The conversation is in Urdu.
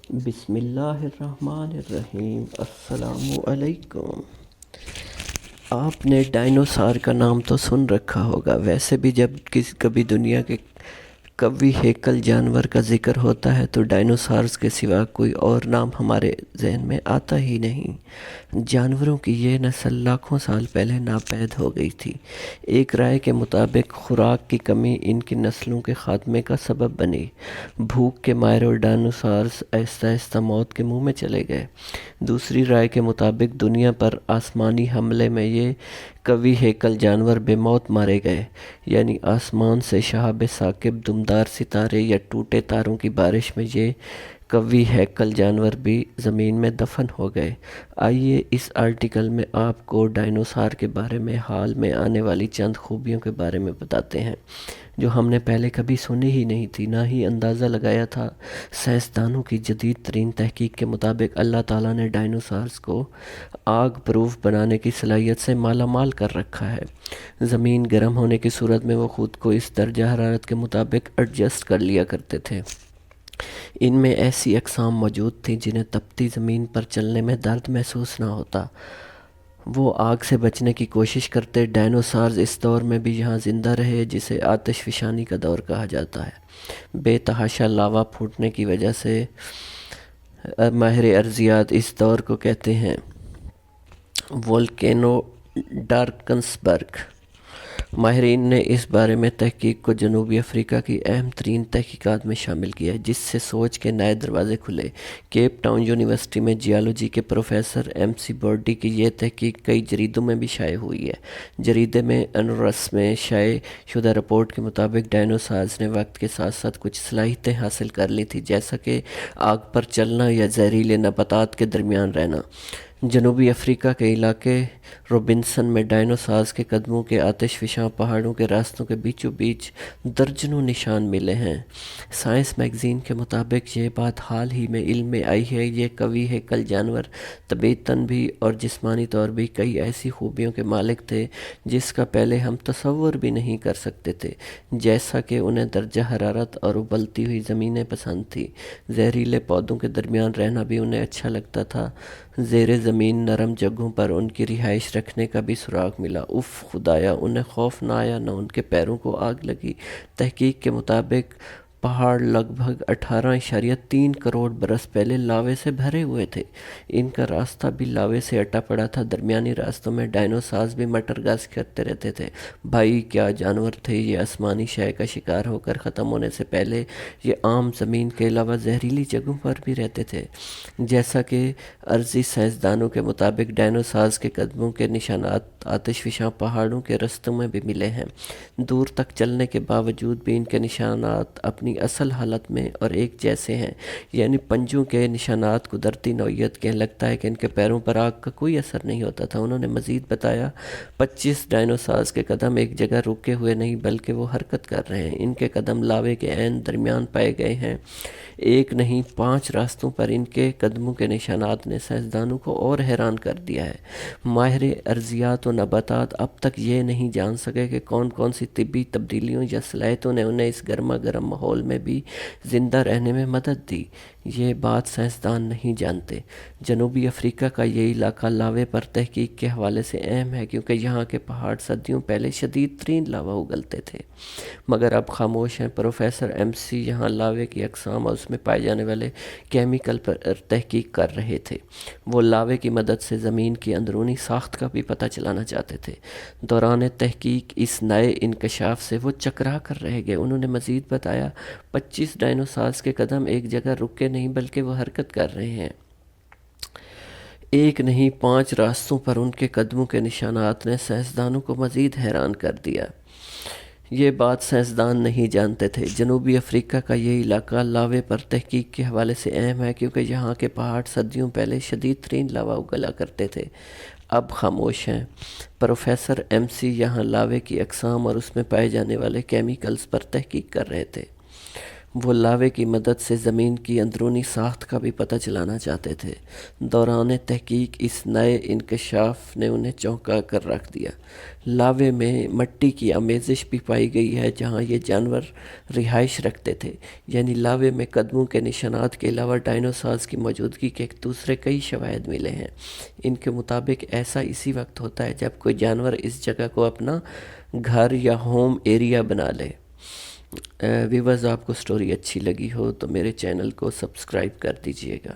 بسم اللہ الرحمن الرحیم۔ السلام علیکم۔ آپ نے ڈائنوسار کا نام تو سن رکھا ہوگا، ویسے بھی جب کبھی دنیا کے قوی ہیکل جانور کا ذکر ہوتا ہے تو ڈائنوسارز کے سوا کوئی اور نام ہمارے ذہن میں آتا ہی نہیں۔ جانوروں کی یہ نسل لاکھوں سال پہلے ناپید ہو گئی تھی۔ ایک رائے کے مطابق خوراک کی کمی ان کی نسلوں کے خاتمے کا سبب بنی۔ بھوک کے مارے ڈائنوسارز آہستہ آہستہ موت کے منہ میں چلے گئے۔ دوسری رائے کے مطابق دنیا پر آسمانی حملے میں یہ قوی ہیکل جانور بے موت مارے گئے، یعنی آسمان سے شہاب ثاقب، دمدار ستارے یا ٹوٹے تاروں کی بارش میں یہ قوی ہیکل جانور بھی زمین میں دفن ہو گئے۔ آئیے اس آرٹیکل میں آپ کو ڈائنوسار کے بارے میں حال میں آنے والی چند خوبیوں کے بارے میں بتاتے ہیں جو ہم نے پہلے کبھی سنی ہی نہیں تھی، نہ ہی اندازہ لگایا تھا۔ سائنسدانوں کی جدید ترین تحقیق کے مطابق اللہ تعالیٰ نے ڈائنوسارز کو آگ پروف بنانے کی صلاحیت سے مالا مال کر رکھا ہے۔ زمین گرم ہونے کی صورت میں وہ خود کو اس درجہ حرارت کے مطابق ایڈجسٹ کر لیا کرتے تھے۔ ان میں ایسی اقسام موجود تھیں جنہیں تپتی زمین پر چلنے میں درد محسوس نہ ہوتا۔ وہ آگ سے بچنے کی کوشش کرتے۔ ڈائنوسارز اس دور میں بھی یہاں زندہ رہے جسے آتش فشانی کا دور کہا جاتا ہے۔ بے تحاشا لاوا پھوٹنے کی وجہ سے ماہر ارضیات اس دور کو کہتے ہیں وولکینو ڈارکنسبرگ۔ ماہرین نے اس بارے میں تحقیق کو جنوبی افریقہ کی اہم ترین تحقیقات میں شامل کیا، جس سے سوچ کے نئے دروازے کھلے۔ کیپ ٹاؤن یونیورسٹی میں جیالوجی کے پروفیسر ایم سی بورڈی کی یہ تحقیق کئی جریدوں میں بھی شائع ہوئی ہے۔ جریدے میں انورس میں شائع شدہ رپورٹ کے مطابق ڈائنوسارز نے وقت کے ساتھ ساتھ کچھ صلاحیتیں حاصل کر لی تھیں، جیسا کہ آگ پر چلنا یا زہریلے نباتات کے درمیان رہنا۔ جنوبی افریقہ کے علاقے روبنسن میں ڈائنوسارز کے قدموں کے آتش فشاں پہاڑوں کے راستوں کے بیچوں بیچ درجنوں نشان ملے ہیں۔ سائنس میگزین کے مطابق یہ بات حال ہی میں علم میں آئی ہے۔ یہ قوی ہیکل جانور طبیعتاً بھی اور جسمانی طور بھی کئی ایسی خوبیوں کے مالک تھے جس کا پہلے ہم تصور بھی نہیں کر سکتے تھے، جیسا کہ انہیں درجہ حرارت اور ابلتی ہوئی زمینیں پسند تھیں۔ زہریلے پودوں کے درمیان رہنا بھی انہیں اچھا لگتا تھا۔ زیر زمین نرم جگہوں پر ان کی رہائش رکھنے کا بھی سراغ ملا۔ اف خدایا، انہیں خوف نہ آیا، نہ ان کے پیروں کو آگ لگی۔ تحقیق کے مطابق پہاڑ لگ بھگ 18.3 کروڑ برس پہلے لاوے سے بھرے ہوئے تھے۔ ان کا راستہ بھی لاوے سے اٹا پڑا تھا۔ درمیانی راستوں میں ڈائنوسارز بھی مٹر گاز کرتے رہتے تھے۔ بھائی کیا جانور تھے یہ! آسمانی شے کا شکار ہو کر ختم ہونے سے پہلے یہ عام زمین کے علاوہ زہریلی جگہوں پر بھی رہتے تھے۔ جیسا کہ ارضی سائنسدانوں کے مطابق ڈائنوسارز کے قدموں کے نشانات آتش فشاں پہاڑوں کے رستوں میں بھی ملے ہیں۔ دور تک چلنے کے باوجود بھی ان کے نشانات اپنی اصل حالت میں اور ایک جیسے ہیں، یعنی پنجوں کے نشانات قدرتی نوعیت کے ہیں۔ لگتا ہے کہ ان کے پیروں پر آگ کا کوئی اثر نہیں ہوتا تھا۔ انہوں نے مزید بتایا 25 ڈائنوسارز کے قدم ایک جگہ رکے ہوئے نہیں بلکہ وہ حرکت کر رہے ہیں۔ ان کے قدم لاوے کے عین درمیان پائے گئے ہیں۔ ایک نہیں 5 راستوں پر ان کے قدموں کے نشانات نے سائنسدانوں کو اور حیران کر دیا ہے۔ ماہر ارضیات و نباتات اب تک یہ نہیں جان سکے کہ کون کون سی طبی تبدیلیوں یا صلاحیتوں نے انہیں اس گرما گرم ماحول میں بھی زندہ رہنے میں مدد دی۔ یہ بات سائنسدان نہیں جانتے۔ جنوبی افریقہ کا یہ علاقہ لاوے پر تحقیق کے حوالے سے اہم ہے کیونکہ یہاں کے پہاڑ صدیوں پہلے شدید ترین لاوا اگلتے تھے، مگر اب خاموش ہیں۔ پروفیسر ایم سی یہاں لاوے کی اقسام اور اس میں پائے جانے والے کیمیکل پر تحقیق کر رہے تھے۔ وہ لاوے کی مدد سے زمین کی اندرونی ساخت کا بھی پتہ چلانا چاہتے تھے۔ دوران تحقیق اس نئے انکشاف سے وہ چکرا کر رہ گئے۔ انہوں نے مزید بتایا 25 ڈائنوسارز کے قدم ایک جگہ رکے نہیں بلکہ وہ حرکت کر رہے ہیں۔ ایک نہیں 5 راستوں پر ان کے قدموں کے نشانات نے سائنسدانوں کو مزید حیران کر دیا۔ یہ بات سائنسدان نہیں جانتے تھے۔ جنوبی افریقہ کا یہ علاقہ لاوے پر تحقیق کے حوالے سے اہم ہے کیونکہ یہاں کے پہاڑ صدیوں پہلے شدید ترین لاوا اگلا کرتے تھے، اب خاموش ہیں۔ پروفیسر ایم سی یہاں لاوے کی اقسام اور اس میں پائے جانے والے کیمیکلز پر تحقیق کر رہے تھے۔ وہ لاوے کی مدد سے زمین کی اندرونی ساخت کا بھی پتہ چلانا چاہتے تھے۔ دوران تحقیق اس نئے انکشاف نے انہیں چونکا کر رکھ دیا۔ لاوے میں مٹی کی آمیزش بھی پائی گئی ہے جہاں یہ جانور رہائش رکھتے تھے، یعنی لاوے میں قدموں کے نشانات کے علاوہ ڈائنوسارز کی موجودگی کے دوسرے کئی شواہد ملے ہیں۔ ان کے مطابق ایسا اسی وقت ہوتا ہے جب کوئی جانور اس جگہ کو اپنا گھر یا ہوم ایریا بنا لے۔ ویورز، آپ کو سٹوری اچھی لگی ہو تو میرے چینل کو سبسکرائب کر دیجئے گا۔